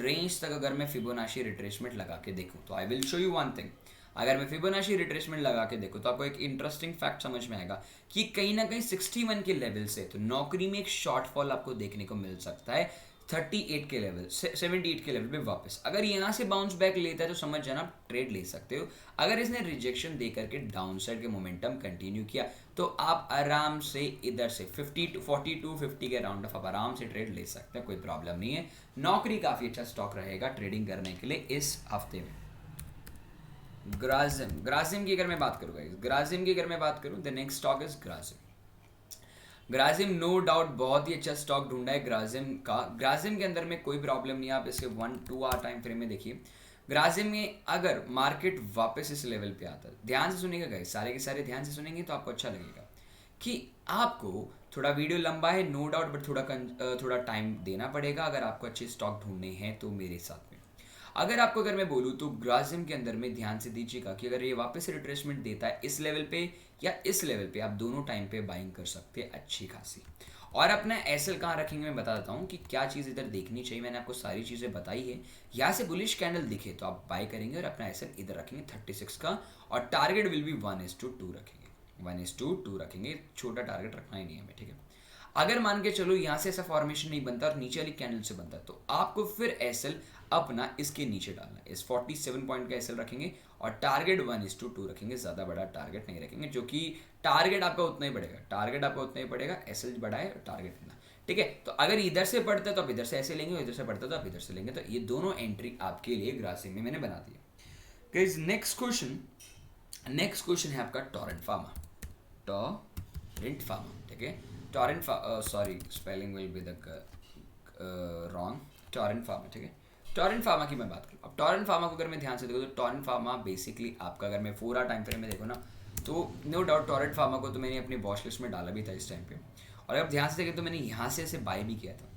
रेंज तक अगर मैं फिबोनाची रिट्रेसमेंट लगा के देखूँ तो I will show you one thing. अगर मैं फिबोनाची रिट्रेसमेंट लगा के देखूँ तो आपको एक इंटरेस्टिंग फैक्ट समझ में आएगा कि कहीं ना कहीं 61 के लेवल से तो नौकरी में एक शॉर्टफॉल आपको देखने को मिल सकता है 38 के लेवल, 78 के लेवल पे वापस। अगर यहाँ से बाउंस बैक लेता है तो समझ जाना आप ट्रेड ले सकते हो। अगर इसने रिजेक्शन दे करके डाउन साइड के मोमेंटम कंटिन्यू किया तो आप आराम से इधर से 50 के अराउंड ऑफ आप आराम से ट्रेड ले सकते हैं, कोई प्रॉब्लम नहीं है। नौकरी काफ़ी अच्छा स्टॉक रहेगा ट्रेडिंग करने के लिए इस हफ्ते में। ग्रासिम की अगर मैं बात करूँ the next stock is Grasim no doubt बहुत ही अच्छा स्टॉक ढूंढा है ग्रासिम का। ग्रासिम के अंदर में कोई प्रॉब्लम नहीं है, आप इसके 1-2 आवर टाइम फ्रेम में देखिए। ग्रासिम में अगर मार्केट वापस इस लेवल पे आता है, ध्यान से सुनिएगा गाइस, सारे के सारे ध्यान से सुनेंगे तो आपको अच्छा लगेगा कि आपको थोड़ा वीडियो लंबा है नो डाउट, बट थोड़ा टाइम देना पड़ेगा अगर आपको अच्छे स्टॉक ढूंढने हैं तो मेरे साथ में। अगर मैं बोलूँ तो ग्रासिम के अंदर में ध्यान से दीजिएगा कि अगर ये वापस रिट्रेसमेंट देता है इस लेवल पे या इस लेवल पे, आप दोनों टाइम पे बाइंग कर सकते हैं अच्छी खासी। और अपना एसएल कहाँ रखेंगे मैं बता देता हूँ कि क्या चीज़ इधर देखनी चाहिए, मैंने आपको सारी चीज़ें बताई है। यहाँ से बुलिश कैंडल दिखे तो आप बाय करेंगे और अपना एसएल इधर रखेंगे 36 का, और टारगेट विल बी 1:2 रखेंगे, 1:2 रखेंगे, छोटा टारगेट रखना ही नहीं है हमें, ठीक है। अगर मान के चलो यहाँ से ऐसा फॉर्मेशन नहीं बनता और नीचे वाली कैंडल से बनता है तो आपको फिर एसएल अपना इसके नीचे डालना है, इस 47 पॉइंट का एसएल रखेंगे और टारगेट 1:2 रखेंगे, ज़्यादा बड़ा टारगेट नहीं रखेंगे, जो कि टारगेट आपका उतना ही बढ़ेगा, एसएल बढ़ाए और टारगेट इतना, ठीक है। तो अगर इधर से बढ़ता है तो आप इधर से ऐसे लेंगे, इधर से बढ़ता है तो आप इधर से लेंगे, तो ये दोनों एंट्री आपके लिए ग्रासिम में मैंने बना दिया। गाइस नेक्स्ट क्वेश्चन है आपका टोरेंट फार्मा, ठीक है। Torrent sorry spelling will be the wrong, Torrent pharma, ठीक है। टोरेंट फार्मा की मैं बात करूँ, अब टोरेंट फार्मा को अगर मैं ध्यान से देखूँ तो टोरेंट फार्मा बेसिकली आपका, अगर मैं 4 आवर टाइम फ्रेम में देखूँ ना तो नो डाउट टोरेंट फार्मा को तो मैंने अपनी वॉच लिस्ट में डाला भी था इस टाइम पे, और अगर ध्यान से देखें तो मैंने यहाँ से ऐसे बाय भी किया था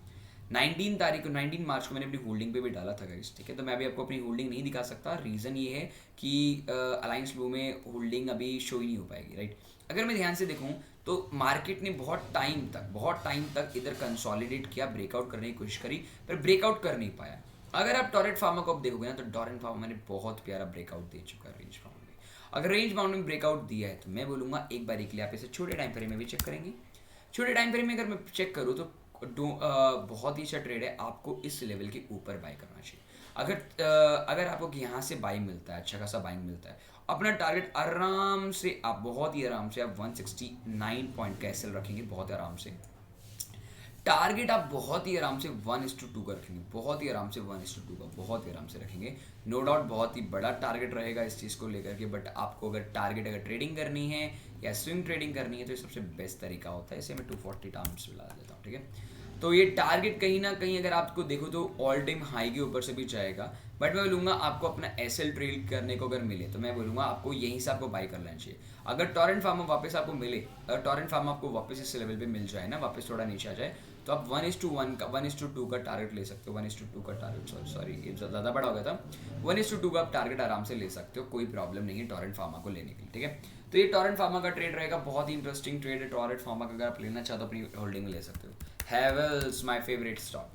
19 मार्च को मैंने अपनी होल्डिंग पे भी डाला था गाइस, ठीक है। तो मैं अभी आपको अपनी होल्डिंग नहीं दिखा सकता, रीज़न ये है कि अलायंस ब्लू में होल्डिंग अभी शो ही नहीं हो पाएगी, राइट। अगर मैं ध्यान से देखूँ तो मार्केट ने बहुत टाइम तक इधर कंसोलिडेट किया, ब्रेकआउट करने की कोशिश करी पर ब्रेकआउट कर नहीं पाया। अगर आप टोरेंट फार्मा को अब देखोगे ना तो टोरेंट फार्मा मैंने बहुत प्यारा ब्रेकआउट दे चुका है रेंज बाउंड में। अगर रेंज बाउंड में ब्रेकआउट दिया है तो मैं बोलूँगा एक बार के लिए आप इसे छोटे टाइम फ्रेम में भी चेक करेंगे। छोटे टाइम फ्रेम में अगर मैं चेक करूँ तो बहुत ही अच्छा ट्रेड है, आपको इस लेवल के ऊपर बाय करना चाहिए। अगर आपको यहाँ से बाइंग मिलता है, अच्छा खासा बाइंग मिलता है, अपना टारगेट आराम से आप बहुत ही आराम से आप 169 पॉइंट का एसएल रखेंगे, बहुत आराम से। टारगेट आप बहुत ही आराम से 1:2 का रखेंगे, बहुत ही आराम से 1:2 का बहुत ही आराम से रखेंगे। नो डाउट बहुत ही बड़ा टारगेट रहेगा इस चीज़ को लेकर के, बट आपको अगर टारगेट अगर ट्रेडिंग करनी है या स्विंग ट्रेडिंग करनी है तो ये सबसे बेस्ट तरीका होता है। इसे मैं 240 टाइम्स मिला देता हूँ, ठीक है। तो ये टारगेट कहीं ना कहीं अगर आपको देखो तो ऑल टाइम हाई के ऊपर से भी जाएगा, बट मैं बोलूँगा आपको अपना एसएल ट्रेड करने को अगर मिले तो मैं बोलूँगा आपको यहीं से आपको बाई कर लेना चाहिए। अगर टॉरेंट फार्मा वापस आपको मिले, अगर टॉरेंट फार्मा आपको वापस इस लेवल पे मिल जाए ना, वापस थोड़ा नीचे आ जाए, तो आप 1:1 का 1:2 का टारगेट ले सकते हो। 1:2 का टारगेट, सॉरी ये ज़्यादा बड़ा हो गया था। 1:2 का आप टारगेट आराम से ले सकते हो, कोई प्रॉब्लम नहीं है टॉरेंट फार्मा को लेने के लिए, ठीक है। तो ये टॉरेंट फार्मा का ट्रेड रहेगा, बहुत ही इंटरेस्टिंग ट्रेड है। टॉरेंट फार्मा का अगर आप लेना चाहते हो अपनी होल्डिंग में ले सकते हो। Havells my favourite stock,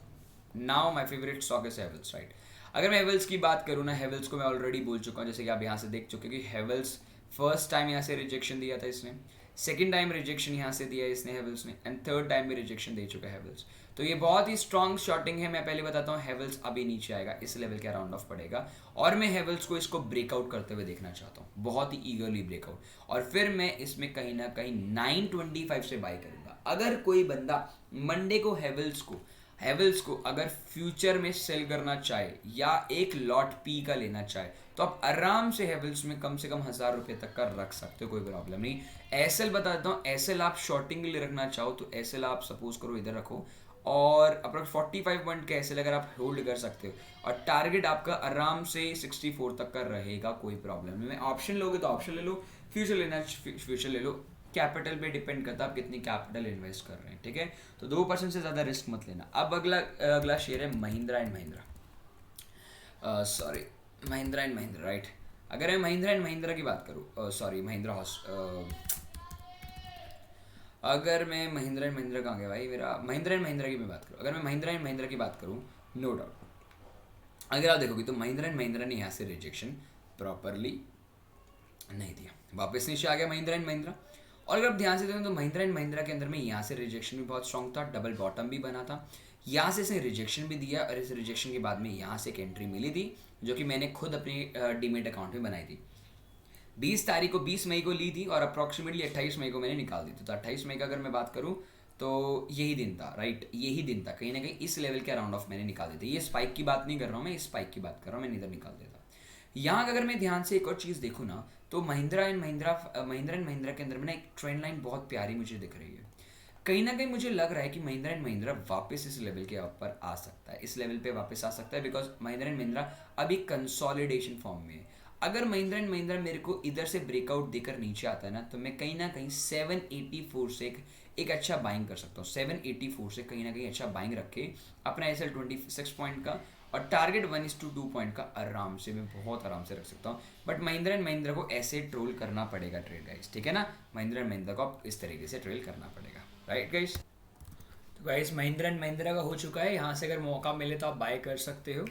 now my favourite stock is Havells, right. अगर मैं हैवेल्स की बात करूँ ना, हैवेल्स को मैं ऑलरेडी बोल चुका हूँ, जैसे कि आप यहाँ से देख चुके हैं कि हैवेल्स फर्स्ट टाइम यहाँ से रिजेक्शन दिया था इसने, सेकेंड टाइम रिजेक्शन यहाँ से दिया है इसने हैवेल्स ने, एंड थर्ड टाइम भी रिजेक्शन दे चुका है हैवेल्स। तो ये बहुत ही स्ट्रॉन्ग शॉर्टिंग है। मैं पहले बताता हूँ, हैवेल्स अभी नीचे आएगा, इस लेवल के अराउंड ऑफ पड़ेगा, और मैं हैवेल्स को इसको ब्रेकआउट करते हुए देखना चाहता हूँ, बहुत ही ईगरली ब्रेकआउट, और फिर मैं इसमें कहीं ना कहीं 925 से बाय करूँगा। अगर कोई बंदा मंडे को हैवेल्स को अगर फ्यूचर में सेल करना चाहे या एक लॉट पी का लेना चाहे तो आप आराम से हैवेल्स में कम से कम 1000 रुपये तक का रख सकते हो, कोई प्रॉब्लम नहीं। एसएल बता देता हूँ, एसएल आप शॉर्टिंग के लिए रखना चाहो तो एसएल आप सपोज करो इधर रखो, और अप्रोक्स 45 पॉइंट का एसएल अगर आप होल्ड कर सकते हो, और टारगेट आपका आराम से 64 तक का रहेगा, कोई प्रॉब्लम नहीं। ऑप्शन लोगे तो ऑप्शन ले लो, फ्यूचर लेना फ्यूचर ले लो, कैपिटल पे डिपेंड करता है आप कितनी कैपिटल इन्वेस्ट कर रहे हैं, ठीक है। तो 2% से ज़्यादा रिस्क मत लेना। अब अगला शेयर है Mahindra and Mahindra, sorry Mahindra and Mahindra, right. अगर मैं महिंद्रा एंड महिंद्रा की बात करूँ, सॉरी अगर मैं महिंद्रा एंड महिंद्रा कहाँ गया भाई मेरा, महिंद्रा एंड महिंद्रा की मैं बात करूँ, अगर मैं महिंद्रा एंड महिंद्रा की बात करूँ, नो डाउट अगर आप देखोगे तो महिंद्रा एंड महिंद्रा ने यहाँ से रिजेक्शन प्रॉपरली नहीं दिया, वापस नीचे आ गया महिंद्रा एंड महिंद्रा। और अगर आप ध्यान से देखें तो महिंद्रा एंड महिंद्रा के अंदर में यहाँ से रिजेक्शन भी बहुत स्ट्रॉन्ग था, डबल बॉटम भी बना था, यहाँ से इसने रिजेक्शन भी दिया, और इस रिजेक्शन के बाद में यहाँ से एक एंट्री मिली थी जो कि मैंने खुद अपनी डीमेट अकाउंट में बनाई थी। 20 मई को ली थी और अप्रॉक्सीमेटली 28 मई को मैंने निकाल दी थी। तो 28 मई का अगर मैं बात करूँ तो यही दिन था, राइट, यही दिन था, कहीं ना कहीं इस लेवल के अराउंड ऑफ मैंने निकाल दी थी। ये स्पाइक की बात नहीं कर रहा हूँ मैं, इस स्पाइक की बात कर रहा हूँ, मैंने इधर निकाल दिया था। यहाँ अगर मैं ध्यान से एक और चीज़ देखूँ ना, तो महिंद्रा एंड महिंद्रा के अंदर में ना एक ट्रेंड लाइन बहुत प्यारी मुझे दिख रही है। कहीं ना कहीं मुझे लग रहा है कि महिंद्रा एंड महिंद्रा वापस इस लेवल के ऊपर आ सकता है, इस लेवल पे वापस आ सकता है, बिकॉज महिंद्रा एंड महिंद्रा अभी कंसोलिडेशन फॉर्म में है। अगर महिंद्रा एंड महिंद्रा मेरे को इधर से ब्रेकआउट देकर नीचे आता है ना कहीं 784 से एक अच्छा बाइंग कर सकता हूँ। 784 से कहीं ना कहीं अच्छा बाइंग रख के अपना एसएल 26 पॉइंट का और टारगेट 1:2 पॉइंट का आराम से मैं बहुत आराम से रख सकता हूँ। बट महिंद्रा एंड महिंद्रा को ऐसे ट्रोल करना पड़ेगा ट्रेड गाइस, ठीक है ना। महिंद्रा एंड महिंद्रा को आप इस तरीके से ट्रेल करना पड़ेगा, राइट गाइस। तो गाइस महिंद्रा एंड महिंद्रा का हो चुका है, यहाँ से अगर मौका मिले तो आप बाय कर सकते हो।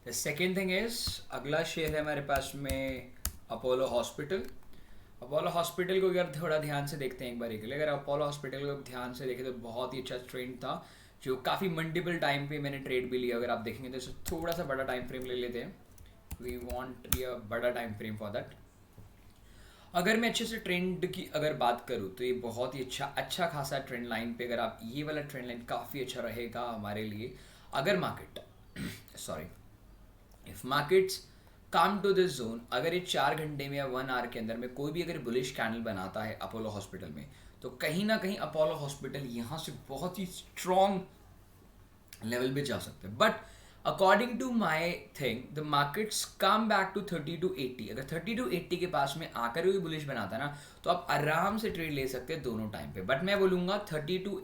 द सेकेंड थिंग इज, अगला शेयर है हमारे पास में अपोलो हॉस्पिटल। अपोलो हॉस्पिटल को अगर थोड़ा ध्यान से देखते हैं एक बार के लिए, अगर अपोलो हॉस्पिटल को ध्यान से देखें तो बहुत ही अच्छा ट्रेंड था, जो काफ़ी मल्टीपल टाइम पे मैंने ट्रेड भी लिया। अगर आप देखेंगे तो थोड़ा सा बड़ा टाइम फ्रेम ले लेते हैं, वी वांट बी अ बड़ा टाइम फ्रेम फॉर दैट। अगर मैं अच्छे से ट्रेंड की अगर बात करूँ तो ये बहुत ही अच्छा खासा ट्रेंड लाइन पे, अगर आप ये वाला ट्रेंड लाइन काफ़ी अच्छा रहेगा हमारे लिए। अगर market sorry if markets come to this zone, अगर ये 4 घंटे में या 1 आवर के अंदर में कोई भी अगर बुलिश कैंडल बनाता है अपोलो हॉस्पिटल में, तो कहीं ना कहीं अपोलो हॉस्पिटल यहाँ से बहुत ही स्ट्रॉन्ग लेवल पे जा सकते हैं। But according to my thing the markets come back to 30 to 80। अगर 30 to 80 के पास में आकर भी बुलिश बनाता है ना, तो आप आराम से ट्रेड ले सकते हैं दोनों टाइम पे। बट मैं बोलूँगा 30 to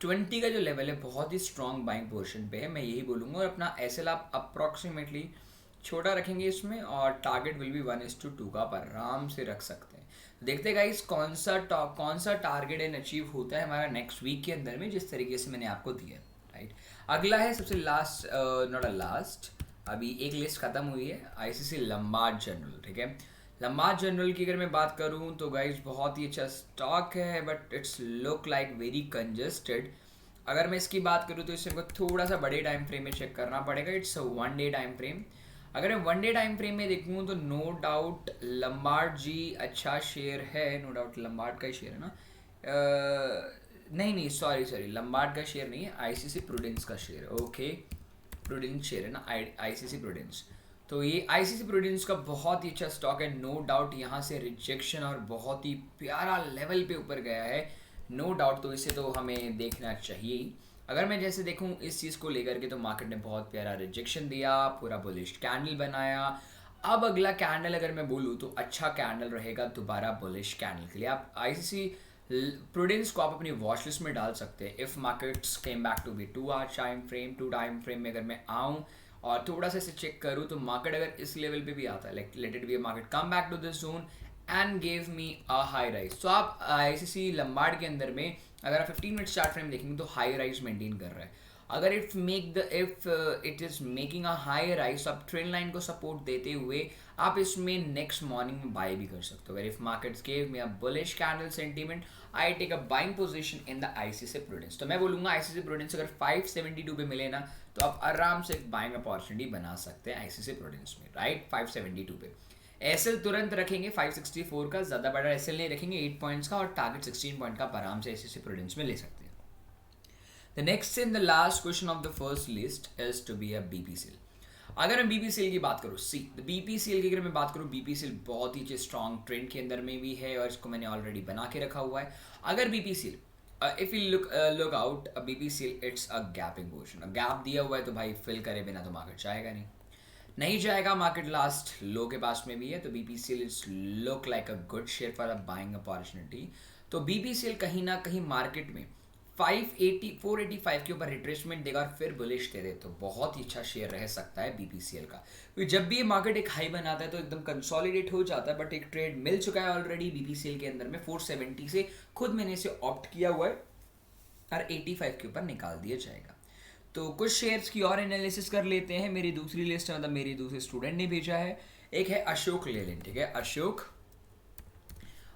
20 का जो लेवल है बहुत ही स्ट्रॉन्ग बाइंग पोर्शन पे है, मैं यही बोलूँगा। और अपना एसएल आप अप्रॉक्सीमेटली छोटा रखेंगे इसमें, और टारगेट विल बी 1:2 का आप आराम से रख सकते हैं। देखते हैं गाइस कौन सा टारगेट एंड अचीव होता है हमारा नेक्स्ट वीक के अंदर में, जिस तरीके से मैंने आपको दिया, राइट। अगला है सबसे लास्ट, नॉट अ लास्ट, अभी एक लिस्ट खत्म हुई है, आईसीसी लम्बार्ड जनरल, ठीक है। लम्बार्ड जनरल की अगर मैं बात करूं तो गाइस बहुत ही अच्छा स्टॉक है, but it's look like very congested. अगर मैं इसकी बात करूँ तो इससे हमको थोड़ा सा बड़े टाइम फ्रेम में चेक करना पड़ेगा। It's 1 day time frame. अगर मैं 1 डे टाइम फ्रेम में देखूँ तो नो डाउट लम्बार्ड जी अच्छा शेयर है, नो डाउट लम्बार्ड का ही शेयर है ना। नहीं नहीं, सॉरी सॉरी, लम्बार्ड का शेयर नहीं है, आईसीसी प्रूडेंस का शेयर है। ओके, प्रूडेंस शेयर है ना, आईसीसी प्रूडेंस। तो ये आईसीसी प्रूडेंस का बहुत ही अच्छा स्टॉक है, नो डाउट यहाँ से रिजेक्शन और बहुत ही प्यारा लेवल पे ऊपर गया है, नो डाउट। तो इसे तो हमें देखना चाहिए ही। अगर मैं जैसे देखूँ इस चीज़ को लेकर के, तो मार्केट ने बहुत प्यारा रिजेक्शन दिया, पूरा बुलिश कैंडल बनाया। अब अगला कैंडल अगर मैं बोलूँ तो अच्छा कैंडल रहेगा दोबारा बुलिश कैंडल के लिए। आप आईसीसी प्रूडेंस को आप अपनी वॉच लिस्ट में डाल सकते हैं। If markets came back to be 2 hour time frame, 2 time frame में अगर मैं आऊँ और थोड़ा सा इसे चेक करूँ, तो मार्केट अगर इस लेवल पे भी आता है, like let it be market come back to this zone and give me a high rise. तो आप आईसीसी लम्बार्ड के अंदर में अगर आप 15 मिनट चार्ट फ्रेम देखेंगे तो हाई राइज मेंटेन कर रहा है। अगर if it is making a high rise, तो आप ट्रेंड लाइन को सपोर्ट देते हुए आप इसमें नेक्स्ट मॉर्निंग में बाय भी कर सकते हो। If markets give me a bullish candle sentiment, I take a buying position in the ICICI Prudential. तो मैं बोलूंगा आईसीसी प्रूडेंस अगर 572 पे मिले ना, तो आप आराम से एक बाइंग अपॉर्चुनिटी बना सकते हैं आईसीसी प्रूडेंस में, राइट। 572 पे एसएल तुरंत रखेंगे 564 का, ज़्यादा बड़ा एसएल नहीं रखेंगे, 8 पॉइंट्स का, और टारगेट 16 पॉइंट का आप आराम से आईसीसी प्रूडेंस में ले सकते हैं। The next and the last question of the first list is to be a BPCL। अगर मैं BPCL की बात करूँ, BPCL की अगर मैं बात करूँ, BPCL बहुत ही अच्छे स्ट्रॉन्ग ट्रेंड के अंदर में भी है और इसको मैंने ऑलरेडी बना के रखा हुआ है। अगर BPCL if you look out BPCL, it's a gapping position, gap दिया हुआ है तो भाई फिल करे बिना तो मार्केट जाएगा नहीं जाएगा। मार्केट लास्ट लो के पास में भी है, तो BPCL it's look like a good share for a buying opportunity. तो BPCL कहीं ना कहीं मार्केट में 485 के ऊपर रिट्रेसमेंट देगा और फिर बुलिश दे दे, तो बहुत ही अच्छा शेयर रह सकता है BPCL का। क्योंकि जब भी ये मार्केट एक हाई बनाता है तो एकदम कंसोलिडेट हो जाता है, बट एक ट्रेड मिल चुका है ऑलरेडी BPCL के अंदर में 470 से, खुद मैंने इसे ऑप्ट किया हुआ है और 85 के ऊपर निकाल दिया जाएगा। तो कुछ शेयर्स की और एनालिसिस कर लेते हैं। मेरी दूसरी लिस्ट मतलब मेरी दूसरे स्टूडेंट ने भेजा है, एक है अशोक लेलैंड, ठीक है।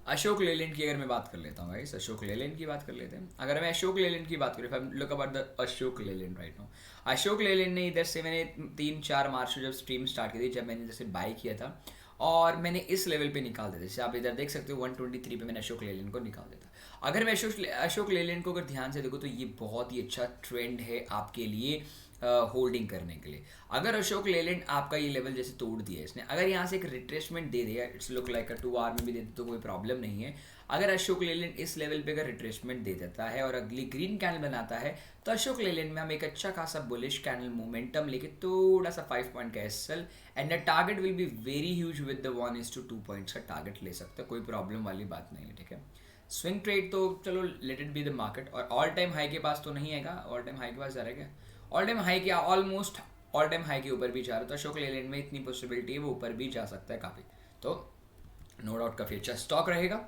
अशोक लेलैंड की अगर मैं बात कर लेता हूँ गाइस, अशोक लेलैंड की बात कर लेते हैं। अगर मैं अशोक लेलैंड की बात करूँ, look about the Ashok Leyland right now, Ashok Leyland ने इधर से मैंने 3-4 मार्च को जब स्ट्रीम स्टार्ट की थी, जब मैंने जैसे बाई किया था और मैंने इस लेवल पे निकाल दिया, जैसे आप इधर देख सकते हो 123 पे मैंने अशोक लेलैंड को निकाल दिया था। अगर मैं अशोक लेलैंड को अगर ध्यान से देखो तो ये बहुत ही अच्छा ट्रेंड है आपके लिए होल्डिंग करने के लिए। अगर अशोक लेलैंड आपका ये लेवल जैसे तोड़ दिया इसने, अगर यहाँ से एक रिट्रेसमेंट दे दिया, इट्स लुक लाइक 2 आवर में भी दे दे तो कोई प्रॉब्लम नहीं है। अगर अशोक लेलैंड इस लेवल पे अगर रिट्रेसमेंट दे देता है और अगली ग्रीन कैंडल बनाता है, तो अशोक लेलैंड में हम एक अच्छा खासा बुलिश कैंडल मोमेंटम लेके थोड़ा सा 5 पॉइंट का SL and the target will be very huge with the 1:2 points का टारगेट ले सकते हैं, कोई प्रॉब्लम वाली बात नहीं है, ठीक है। स्विंग ट्रेड तो चलो late it be the market, और ऑल टाइम हाई के पास तो नहीं आएगा, ऑल टाइम हाई के पास जा रहा है क्या, ऑल टाइम हाई के ऑलमोस्ट ऑल टाइम हाई के ऊपर भी जा रहा है, तो अशोक लेलैंड में इतनी पॉसिबिलिटी है वो ऊपर भी जा सकता है काफ़ी, तो नो डाउट काफ़ी अच्छा स्टॉक रहेगा।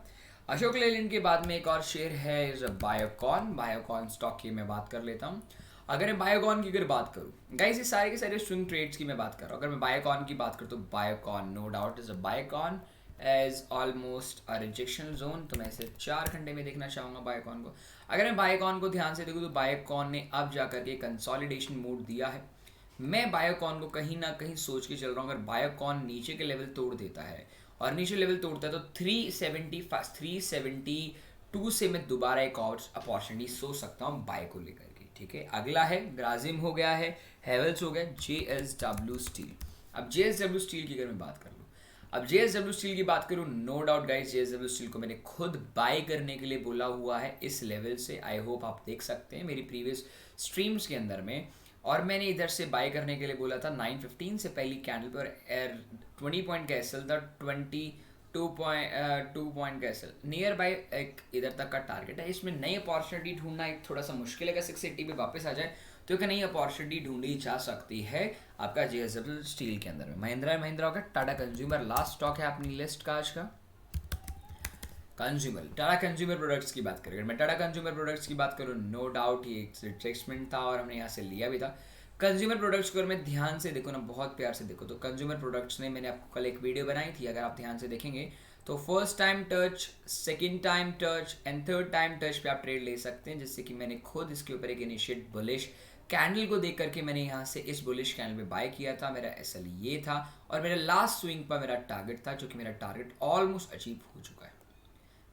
अशोक लेलैंड के बाद में एक और शेयर है इज बायोकॉन स्टॉक की मैं बात कर लेता हूँ। अगर मैं बायोकॉन की अगर बात करूँ गाइस, ये सारे के सारे स्विंग ट्रेड्स की मैं बात कर रहा हूँ। अगर मैं बायोकॉन की बात करूँ तो Biocon no doubt is a Biocon as almost a rejection zone, तो मैं इसे 4 घंटे में देखना चाहूँगा बायोकॉन को। अगर मैं बायोकॉन को ध्यान से देखूँ तो बायोकॉन ने अब जाकर के कंसोलिडेशन मूड दिया है। मैं बायोकॉन को कहीं ना कहीं सोच के चल रहा हूँ, अगर बायोकॉन नीचे के लेवल तोड़ देता है और नीचे लेवल तोड़ता है तो 372 से मैं दोबारा एक और अपॉर्चुनिटी सोच सकता हूँ बाय को लेकर के, ठीक है। अगला है ग्राजिम हो गया है, हेवल्स हो गया, JSW स्टील। अब JSW स्टील की अगर मैं बात कर लूँ, अब JSW स्टील की बात करूँ, no doubt guys JSW steel को मैंने खुद बाय करने के लिए बोला हुआ है इस लेवल से। आई होप आप देख सकते हैं मेरी प्रीवियस स्ट्रीम्स के अंदर में, और मैंने इधर से बाय करने के लिए बोला था 9:15 से पहली कैंडल पर 20 पॉइंट का एसएल था, 2 पॉइंट का एसएल नियर बाय एक इधर तक का टारगेट है। इसमें नई अपॉर्चुनिटी ढूंढना एक थोड़ा सा मुश्किल है, 680 पे वापस आ जाए तो एक नई अपॉर्चुनिटी ढूंढी जा सकती है आपका JSW स्टील के अंदर में। महिंद्रा एंड महिंद्रा का टाटा कंज्यूमर लास्ट स्टॉक है अपनी लिस्ट का आज का। कंज्यूमर टाटा कंज्यूमर प्रोडक्ट्स की बात करें, अगर मैं टाटा कंज्यूमर प्रोडक्ट्स की बात करूँ, नो डाउट ये एक रिट्रेसमेंट था और हमने यहाँ से लिया भी था। कंज्यूमर प्रोडक्ट्स को अगर मैं ध्यान से देखो ना, बहुत प्यार से देखो, तो कंज्यूमर प्रोडक्ट्स ने मैंने आपको कल एक वीडियो बनाई थी, अगर आप ध्यान से देखेंगे तो first time touch, second time touch and third time touch पे आप ट्रेड ले सकते हैं, जिससे कि मैंने खुद इसके ऊपर एक इनिशिएट बुलिश कैंडल को देख करके मैंने यहाँ से इस बुलिश कैंडल पे बाय किया था। मेरा एसएल ये था और मेरा लास्ट स्विंग पर मेरा टारगेट था, जो कि मेरा टारगेट ऑलमोस्ट अचीव हो चुका है,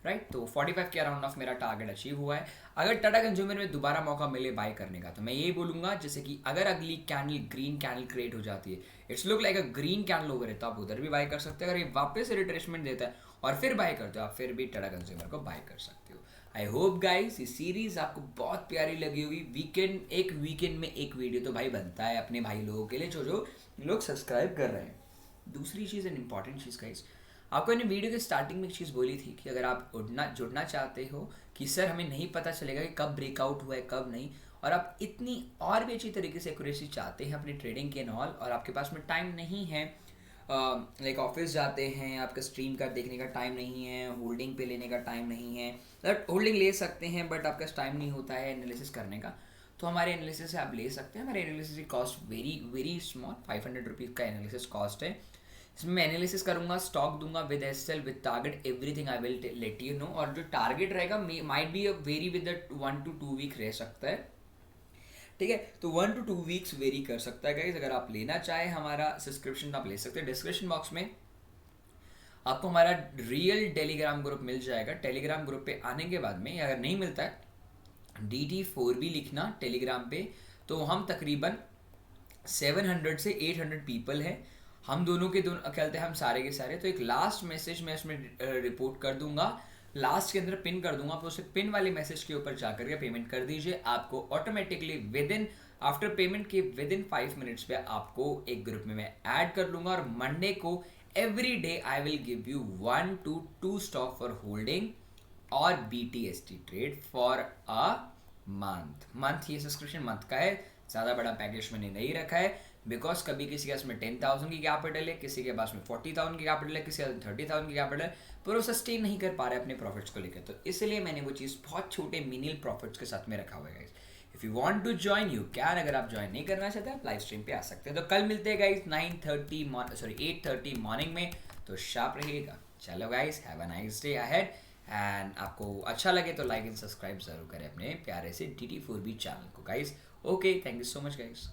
राइट। तो 45 के अराउंड ऑफ मेरा टारगेट अचीव हुआ है। अगर टाटा कंज्यूमर में दोबारा मौका मिले बाय करने का, तो मैं ये बोलूंगा जैसे कि अगर अगली कैंडल ग्रीन कैंडल क्रिएट हो जाती है, it's look like a green candle over है, तो आप उधर भी बाय कर सकते हैं। अगर ये वापस रिट्रेसमेंट देता है और फिर बाय करते हो, आप फिर भी टाटा कंज्यूमर को बाय कर सकते हो। आई होप गाइस ये सीरीज आपको बहुत प्यारी लगी होगी। वीकेंड में एक वीडियो तो भाई बनता है अपने भाई लोगों के लिए, जो लोग सब्सक्राइब कर रहे हैं। दूसरी चीज़ एंड इंपॉर्टेंट चीज़ गाइस, आपको मैंने वीडियो के स्टार्टिंग में एक चीज़ बोली थी कि अगर आप जुड़ना चाहते हो कि सर हमें नहीं पता चलेगा कि कब ब्रेकआउट हुआ है कब नहीं, और आप इतनी और भी अच्छी तरीके से एक्यूरेसी चाहते हैं अपनी ट्रेडिंग के नॉल, और आपके पास में टाइम नहीं है, लाइक ऑफिस जाते हैं, आपका स्ट्रीम का देखने का टाइम नहीं है, होल्डिंग पे लेने का टाइम नहीं है, होल्डिंग ले सकते हैं बट आपका टाइम नहीं होता है एनालिसिस करने का, तो हमारे एनालिसिस से आप ले सकते हैं। हमारे एनालिसिस की cost very very small, 500 rupees का एनालिसिस कॉस्ट है। इसमें मैं एनालिसिस करूंगा, स्टॉक दूंगा with SL with target, everything I will let you know. और जो टारगेट रहेगा might be very with 1 to 2 week रह सकता है, ठीक है। तो 1 to 2 वीक्स वेरी कर सकता है गाइस। अगर आप लेना चाहें हमारा सब्सक्रिप्शन, आप ले सकते हैं। डिस्क्रिप्शन बॉक्स में आपको हमारा रियल टेलीग्राम ग्रुप मिल जाएगा। टेलीग्राम ग्रुप पे आने के बाद में अगर नहीं मिलता है, DT4 भी लिखना टेलीग्राम पे, तो हम तकरीबन 700 से 800 पीपल हैं। हम दोनों के दोनों खेलते हैं, हम सारे के सारे। तो एक लास्ट मैसेज मैं इसमें रिपोर्ट कर दूंगा, लास्ट के अंदर पिन कर दूंगा, आप उसे पिन वाले मैसेज के ऊपर जाकर के पेमेंट कर दीजिए। आपको automatically with in after payment के विद इन 5 मिनट्स पे आपको एक ग्रुप में मैं ऐड कर लूंगा। और मंडे को every day I will give you 1 to 2 stock for holding और BTST trade for a month. ये सब्सक्रिप्शन मंथ का है, ज़्यादा बड़ा पैकेज मैंने नहीं रखा है, बिकॉज कभी किसी के पास में 10,000 की कैपिटल है, किसी के पास में 40,000 की कैपिटल है, किसी के पास 30,000 की कैपिटल है, पर वो सस्टेन नहीं कर पा रहे अपने प्रॉफिट्स को लेकर, तो इसलिए मैंने वो चीज़ बहुत छोटे मिनिमल प्रॉफिट्स के साथ में रखा हुआ है guys. If you want to join you can. अगर आप ज्वाइन नहीं करना चाहते आप लाइव स्ट्रीम पे आ सकते हैं। तो कल मिलते हैं गाइस 8:30 मॉर्निंग में, तो शार्प रहिएगा। चलो guys, have a nice day ahead, and आपको अच्छा लगे तो लाइक एंड सब्सक्राइब जरूर करें अपने प्यारे से DT4B चैनल को guys. Okay, thank you so much guys.